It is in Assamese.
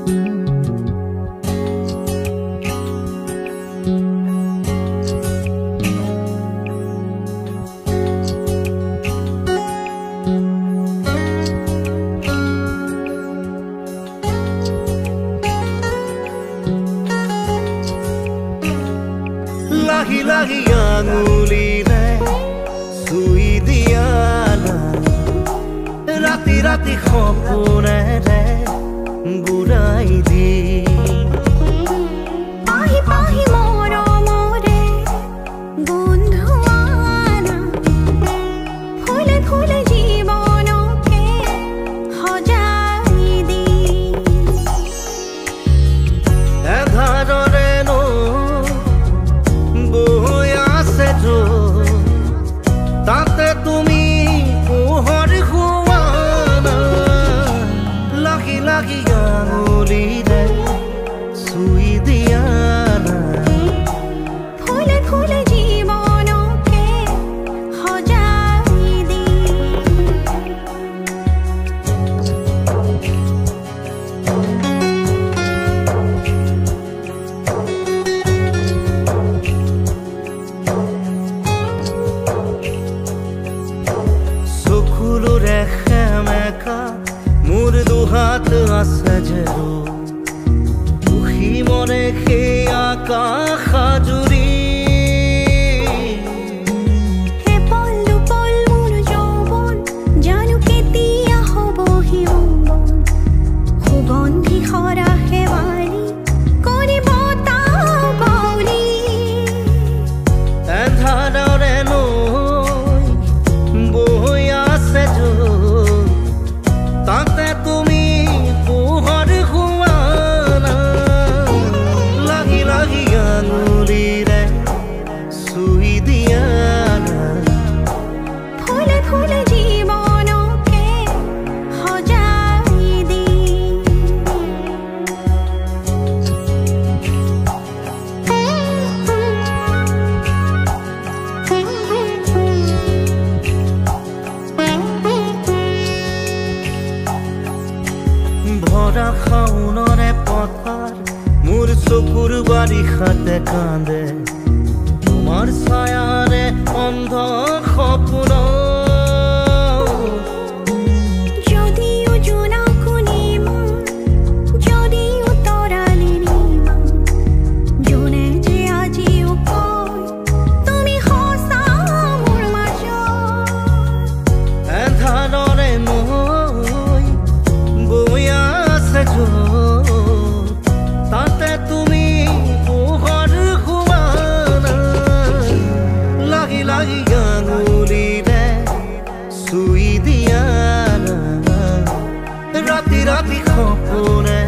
লাহি লাহি আঙুলিৰে চুই দিয়া ৰাতি ৰাতি সপোনেৰে বুঢ়াই দি পাহি পাহি মৰমৰে গোন্ধোৱানা ফুলে ফুলে জীৱনকে সজাই দি এধাৰৰে তাতে তুমি পোহৰ খুৱানা লাগি লাগি আঙুলিৰে চুই দিয়া ফুলে ফুলে জীৱনকে সজাই দি চকুলোৰে সেমেকা মোৰ দুহাত আছে যেৰো সুখী মনে সেই আকাশ জুৰি হে পল দুপল মোৰ যৌৱন জানো কেতিয়া হ'ব হিয়ৌৱন সুগন্ধি সৰা শেৱালি কৰিব তাবলি এধাৰৰে নৈ বৈ আছে তাতে তুমি পোহৰ খুৱানা লাগি লাগি আঙুলিৰে চুই দিয়া ফুলে ফুলে জীৱনকে সজাই দি ভৰা শাওনৰে পথাৰ মোৰ চকুৰ বাৰিষাতে কান্দে তোমাৰ ছায়াৰে অন্ধ সপোন যদিও জোনাকো নিমা যদিও তৰালি নিমা যোনে যে আজিও কয় তুমি সঁচা মোৰ মাজত এধাৰৰে নৈ বৈ আছে তাতে তুমি পোহৰ খুৱানা লাগি লাগি আঙুলিৰে চুই দিয়া ৰাতি ৰাতি সপোনে